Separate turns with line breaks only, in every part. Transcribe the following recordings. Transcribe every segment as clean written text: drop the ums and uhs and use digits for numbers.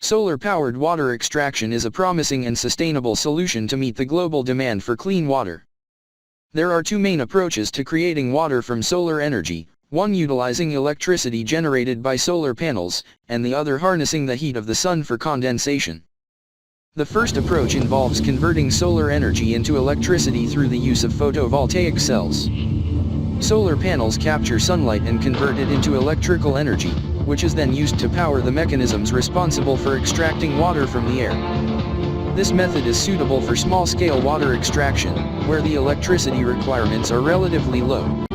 Solar-powered water extraction is a promising and sustainable solution to meet the global demand for clean water. There are two main approaches to creating water from solar energy, one utilizing electricity generated by solar panels, and the other harnessing the heat of the sun for condensation. The first approach involves converting solar energy into electricity through the use of photovoltaic cells. Solar panels capture sunlight and convert it into electrical energy, which is then used to power the mechanisms responsible for extracting water from the air. This method is suitable for small-scale water extraction, where the electricity requirements are relatively low.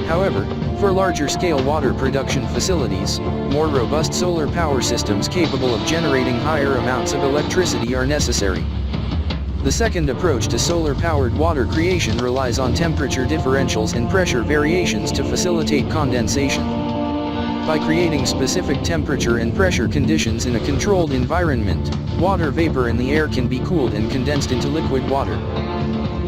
However, for larger-scale water production facilities, more robust solar power systems capable of generating higher amounts of electricity are necessary. The second approach to solar-powered water creation relies on temperature differentials and pressure variations to facilitate condensation. By creating specific temperature and pressure conditions in a controlled environment, water vapor in the air can be cooled and condensed into liquid water.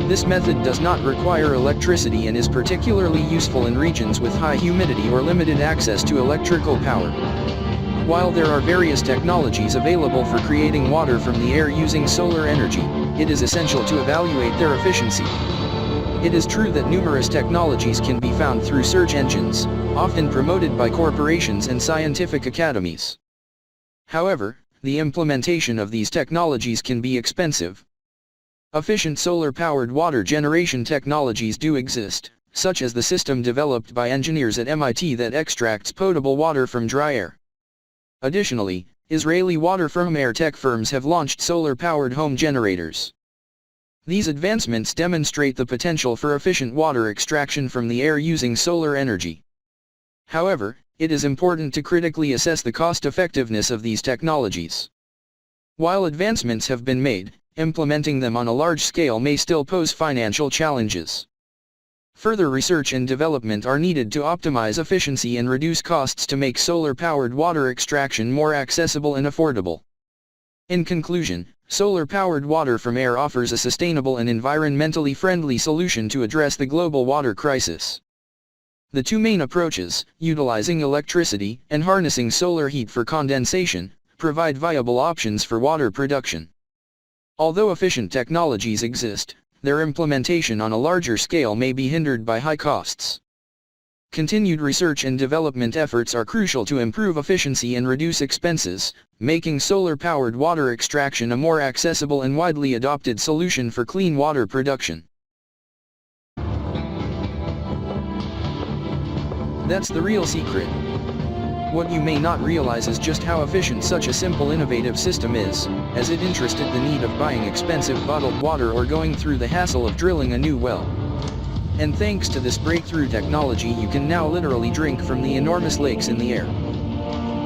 This method does not require electricity and is particularly useful in regions with high humidity or limited access to electrical power. While there are various technologies available for creating water from the air using solar energy, it is essential to evaluate their efficiency. It is true that numerous technologies can be found through search engines, often promoted by corporations and scientific academies. However, the implementation of these technologies can be expensive. Efficient solar-powered water generation technologies do exist, such as the system developed by engineers at MIT that extracts potable water from dry air. Additionally, Israeli water from air tech firms have launched solar-powered home generators. These advancements demonstrate the potential for efficient water extraction from the air using solar energy. However, it is important to critically assess the cost-effectiveness of these technologies. While advancements have been made, implementing them on a large scale may still pose financial challenges. Further research and development are needed to optimize efficiency and reduce costs to make solar-powered water extraction more accessible and affordable. In conclusion, solar-powered water from air offers a sustainable and environmentally friendly solution to address the global water crisis. The two main approaches, utilizing electricity and harnessing solar heat for condensation, provide viable options for water production. Although efficient technologies exist, their implementation on a larger scale may be hindered by high costs. Continued research and development efforts are crucial to improve efficiency and reduce expenses, making solar-powered water extraction a more accessible and widely adopted solution for clean water production. That's the real secret. What you may not realize is just how efficient such a simple innovative system is, as it interested the need of buying expensive bottled water or going through the hassle of drilling a new well. And thanks to this breakthrough technology, you can now literally drink from the enormous lakes in the air.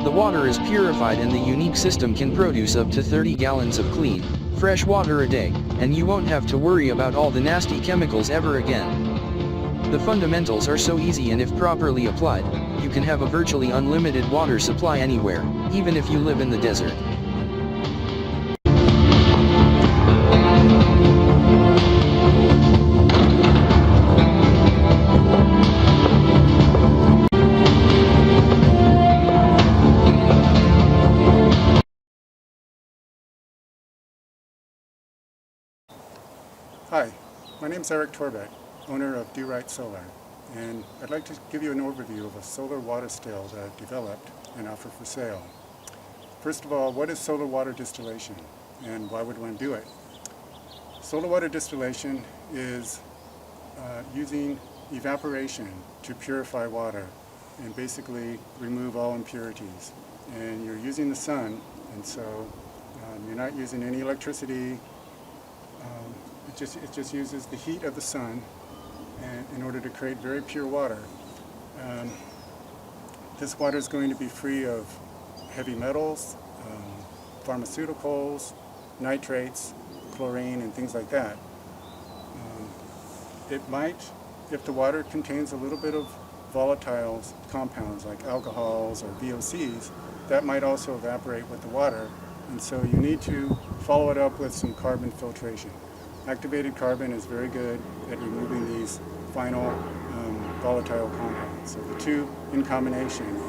The water is purified and the unique system can produce up to 30 gallons of clean, fresh water a day, and you won't have to worry about all the nasty chemicals ever again. The fundamentals are so easy, and if properly applied, you can have a virtually unlimited water supply anywhere, even if you live in the desert.
Hi, my name is Eric Torbeck, owner of Do Right Solar, and I'd like to give you an overview of a solar water still that I've developed and offer for sale. First of all, what is solar water distillation and why would one do it? Solar water distillation is using evaporation to purify water and basically remove all impurities. And you're using the sun, and so you're not using any electricity. It just uses the heat of the sun in order to create very pure water. This water is going to be free of heavy metals, pharmaceuticals, nitrates, chlorine, and things like that. It might, if the water contains a little bit of volatile compounds like alcohols or VOCs, that might also evaporate with the water, and so you need to follow it up with some carbon filtration. Activated carbon is very good at removing these final volatile compounds. So the two in combination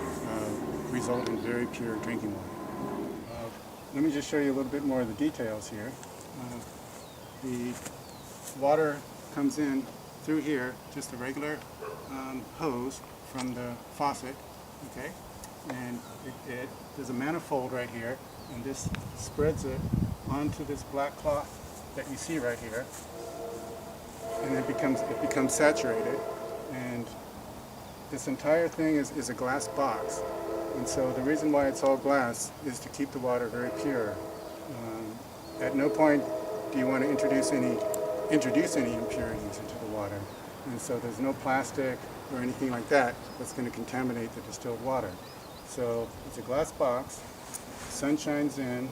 result in very pure drinking water. let me just show you a little bit more of the details here. The water comes in through here, just a regular hose from the faucet, okay? And there's a manifold right here, and this spreads it onto this black cloth that you see right here, and it becomes saturated. And this entire thing is a glass box, and so the reason why it's all glass is to keep the water very pure. At no point do you want to introduce any impurities into the water, and so there's no plastic or anything like that that's going to contaminate the distilled water. So it's a glass box, sun shines in,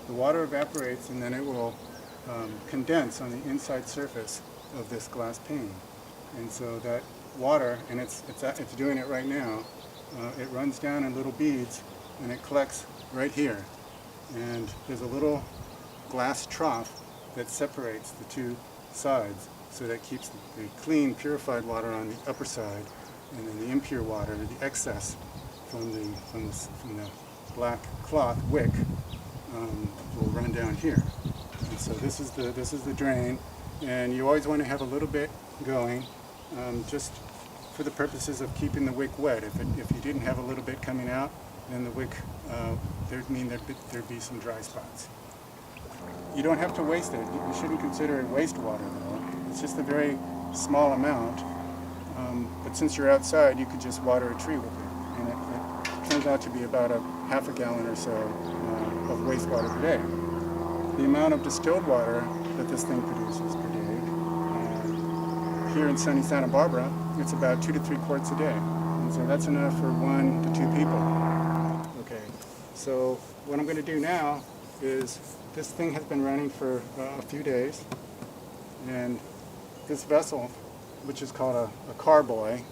the water evaporates, and then it will condense on the inside surface of this glass pane. And so that water, and it's doing it right now, it runs down in little beads and it collects right here. And there's a little glass trough that separates the two sides, so that keeps the clean, purified water on the upper side, and then the impure water, the excess from the black cloth wick, will run down here. And so this is the drain, and you always want to have a little bit going, just for the purposes of keeping the wick wet. If you didn't have a little bit coming out, then the wick there'd be some dry spots. You don't have to waste it. You shouldn't consider it wastewater, though. It's just a very small amount. But since you're outside, you could just water a tree with it, and it turns out to be about a half a gallon or so of wastewater per day. The amount of distilled water that this thing produces per day, here in sunny Santa Barbara, it's about 2 to 3 quarts a day. And so that's enough for 1 to 2 people. Okay, so what I'm going to do now is, this thing has been running for a few days, and this vessel, which is called a carboy,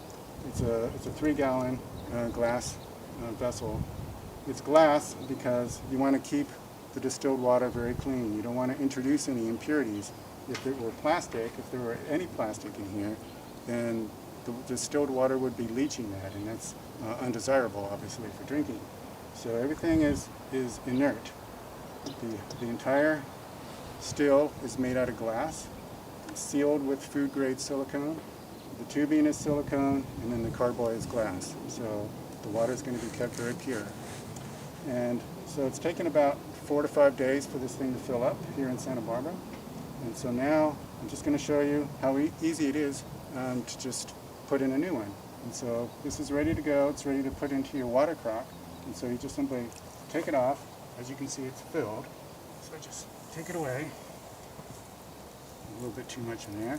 it's a 3-gallon glass vessel. It's glass because you want to keep the distilled water very clean. You don't want to introduce any impurities. If it were plastic, if there were any plastic in here, then the distilled water would be leaching that, and that's undesirable, obviously, for drinking. So everything is inert. The entire still is made out of glass, sealed with food-grade silicone. The tubing is silicone, and then the carboy is glass. So the water is going to be kept very pure. And so it's taken about 4 to 5 days for this thing to fill up here in Santa Barbara. And so now I'm just going to show you how easy it is to just put in a new one. And so this is ready to go. It's ready to put into your water crock. And so you just simply take it off. As you can see, it's filled. So I just take it away. A little bit too much in there.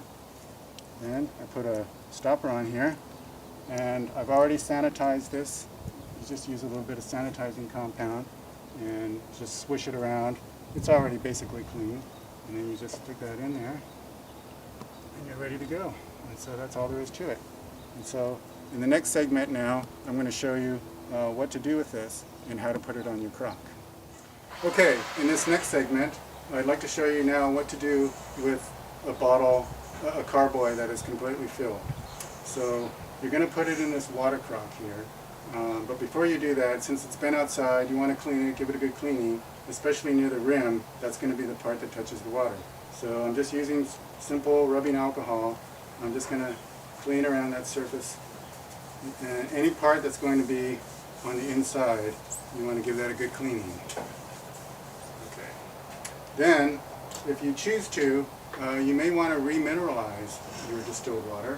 Then I put a stopper on here. And I've already sanitized this. You just use a little bit of sanitizing compound and just swish it around. It's already basically clean. And then you just stick that in there, and you're ready to go. And so that's all there is to it. And so in the next segment now, I'm going to show you what to do with this and how to put it on your crock. Okay, in this next segment, I'd like to show you now what to do with a bottle, a carboy that is completely filled. So you're going to put it in this water crock here. But before you do that, since it's been outside, you want to clean it, give it a good cleaning, especially near the rim. That's going to be the part that touches the water. So I'm just using simple rubbing alcohol. I'm just going to clean around that surface. And any part that's going to be on the inside, you want to give that a good cleaning. Okay. Then, if you choose to, you may want to remineralize your distilled water.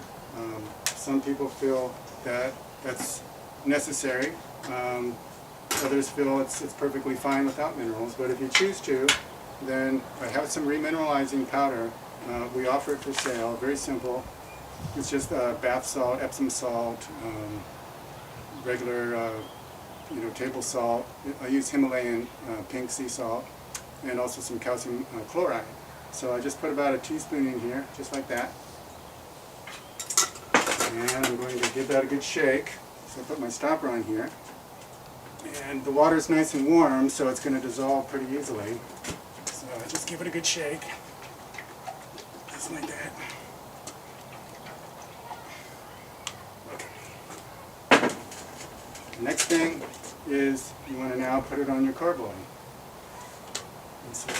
Some people feel that that's necessary. Others feel it's perfectly fine without minerals, but if you choose to, then I have some remineralizing powder. We offer it for sale. Very simple. It's just bath salt, Epsom salt, regular table salt. I use Himalayan pink sea salt, and also some calcium chloride. So I just put about a teaspoon in here, just like that. And I'm going to give that a good shake. So I put my stopper on here. And the water is nice and warm, so it's going to dissolve pretty easily. So I just give it a good shake. Just like that. Okay. The next thing is you want to now put it on your carboy. And so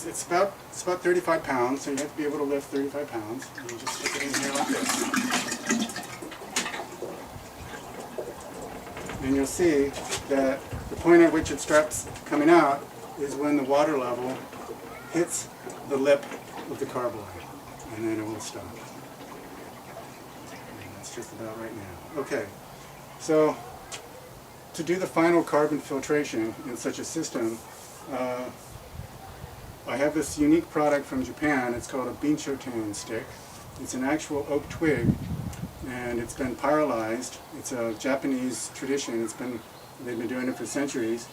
it's about 35 pounds, so you have to be able to lift 35 pounds. And you just stick it in here like this. And you'll see that the point at which it starts coming out is when the water level hits the lip of the carboy, and then it will stop. And that's just about right now. Okay, so to do the final carbon filtration in such a system, I have this unique product from Japan. It's called a binchotan stick. It's an actual oak twig, and it's been pyrolyzed. It's a Japanese tradition. They've been doing it for centuries,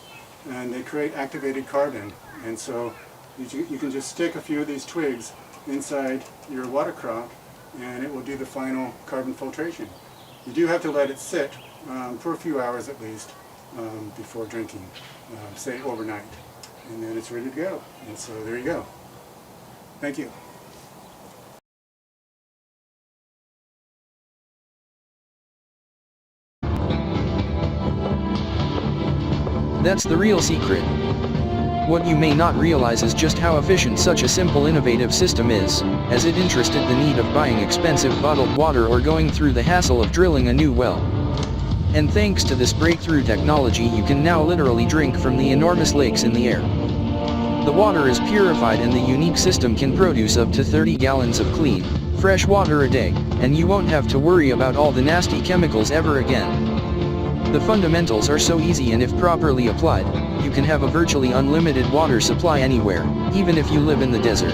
and they create activated carbon. And so you can just stick a few of these twigs inside your water crock, and it will do the final carbon filtration. You do have to let it sit for a few hours at least before drinking, say overnight. And then it's ready to go. And so there you go. Thank you.
That's the real secret. What you may not realize is just how efficient such a simple innovative system is, as it interested the need of buying expensive bottled water or going through the hassle of drilling a new well. And thanks to this breakthrough technology, you can now literally drink from the enormous lakes in the air. The water is purified, and the unique system can produce up to 30 gallons of clean, fresh water a day, and you won't have to worry about all the nasty chemicals ever again. The fundamentals are so easy, and if properly applied, you can have a virtually unlimited water supply anywhere, even if you live in the desert.